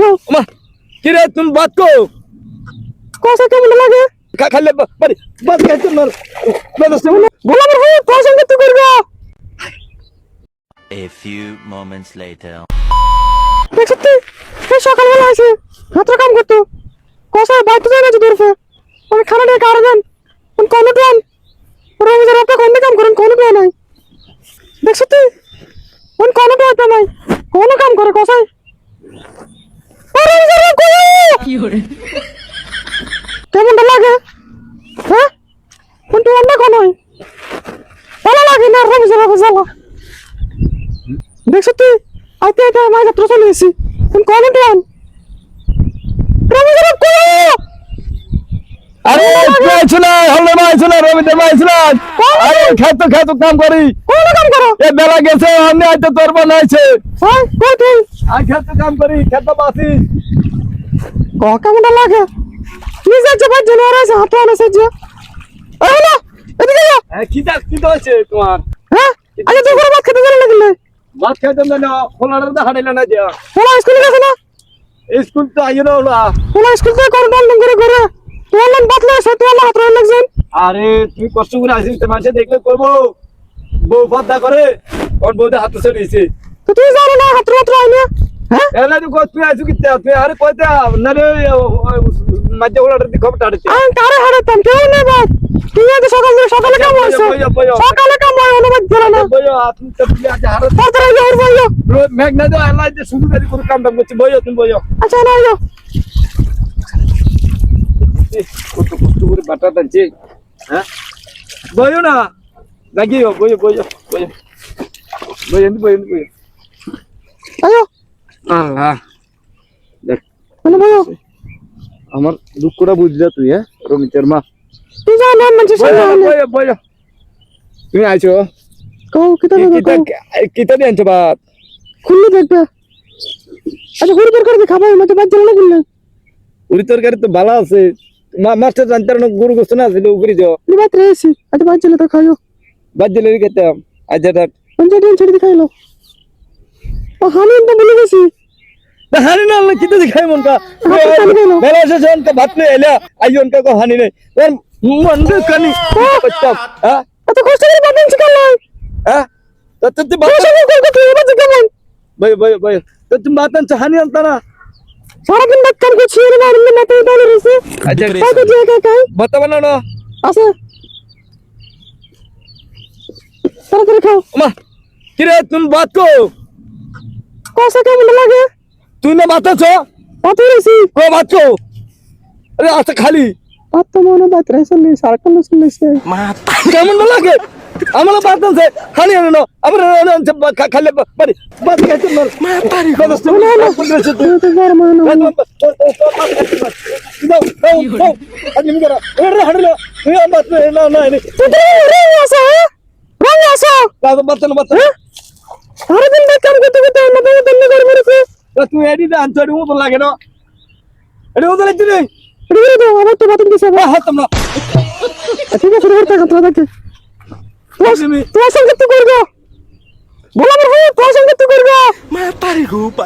খাও মা কি রে তুমি বাত কো কষা কেমন লাগে খাইলে বাড়ি বাত খাইতে মার বলা আমার হয়ে তোর সঙ্গে তুই করবো A few moments later. দেখছিস তুই এই সকালবেলা আসে হাতের কাম করতো কষা বাইতে যায় না যে দূরফে আমি খানা দিয়ে কারো দেন কোনো টান রবিবার রাতে কোন কাম করেন কোনো টান নাই দেখছিস তুই কোনো টান নাই কোনো কাম করে কষাই কেমনটা লাগে হ্যাঁ কোনটা অন্য কোনো ভালো লাগে না রবিবার রাতে জ্বালা দেখছিস তুই আইতে আইতে আমার যাত্রা চলে এসেছি কোন টান রবিবার রাতে আরে পাইছ না হলে পাইছ না রবিতে পাইছ না আরে খেত কাম করি কোন কাম করো এ বেলা গেছে আমি আইতে তোর বানাইছে হ্যাঁ কই তুই আই খেত কাম করি খেত বাসি কেমনটা লাগে নিজে যাবার জন্য আর আছে হাতে আনেছে যে এই না এদিকে যা হ্যাঁ কি হচ্ছে তোমার হ্যাঁ আগে তুই করে ভাত খেতে গেলে লাগলে ভাত খাইতাম না ফোলাটা হারাইলে না দিয়া ওলা স্কুলে গেছে না স্কুল তো আইও না ওলা ওলা স্কুল থেকে করে ডাল করে করে তোলান বাতলে সে তোলা হাত রাখ লাগছেন আরে তুই কষ্ট করে আসিস তো মানুষ দেখলে করবো বউ বাদা করে ওর বউতে হাতে চড়িয়েছে তো তুই জানো না হাত রাত আইনে হ্যাঁ এলা তুই আসু কি তুই আরে কইতে না রে মাঝে ওলাটা দি খবরটা আড়ছে আমি কারে হারাতাম কেউ নেই বাদ তুই আজ সকালে কাম হইছে সকালে কাম হয় অনুবাদ দিলা না বইও আপনি তো প্লে আছে হারে তাড়াতাড়ি যাও বইও মেঘ না দাও আল্লাহ যে শুরু করে কোনো কামটা করছে বইও তুমি বইও আচ্ছা না যাও কত কষ্ট করে বাটা টানছে হ্যাঁ বইও না লাগিও বইও আয়ো আল্লাহ দেখ মানে বইও আমার দুঃখটা বুঝলা তুই হ্যাঁ রমিতের মা তুই যা না মানে বইও তুমি আইছো কও কিতা কিতা দিয়ে আনছো বাত খুললি দেখবে আচ্ছা ঘুরে বের করে দে খাবার মতো বাদ দিল না বললে উড়ি তরকারি তো ভালো আছে মাস্টার জানতার না গরু গোস্ত না ছিল উগরি যাও নি বাত রেছি আচ্ছা বাদ দিলে তো খাইও বাদ দিলে খেতাম আজ এটা পঞ্চায়েত দিন ছেড়ে খাইলো ও হানি তো বলে গেছি হানি না আল্লাহ কিতা খাই মন কা বেলা শেষ অনকা ভাত নে এলা আই অনকা কো হানি নাই ওর মন রে কানি বাচ্চা হ্যাঁ এত কষ্ট করে বাদ দিন কেন হ্যাঁ তো তুই বাত কষ্ট করে তুই বাদ কেমন ভাই তো তুমি বাত আনছ হানি আনতা না সারাদিন বাদ কাম করছি রে না এমনি মাথায় ডালে রয়েছে আচ্ছা কত জায়গা খাই বাতা বানানো আছে তাড়াতাড়ি খাও মা কি রে তুমি বাত কো কষা কেমন লাগে তুই না বাত আছো কত রয়েছি ও বাত কো আরে আচ্ছা খালি বাদ তো মনে বাদ রেছে নি সারাক্ষণ শুনলেছে কেমন লাগে আমার বাত আছে হানি আনো আমার খালি বাড়ি বাত খাইতে মার মা পারি কষ্ট না না তুই তো বড় মানে আজ আমি করা হাড়লো তুই বাত না না তুই রং আসো বাত সারাদিন বাদ কাম করতে করতে মাথায় দন্নি করে মেরেছে তুই এডি দা আনছড়ি মতো লাগে না এডি মতো লাগছে রে রে দাও আমার তো বাতিল দিছে হাতম না ঠিক আছে রে কথা থাকে তোর সঙ্গে তুই করবো বল আমার হয়ে তোর সঙ্গে তুই করবো Matarik ko pa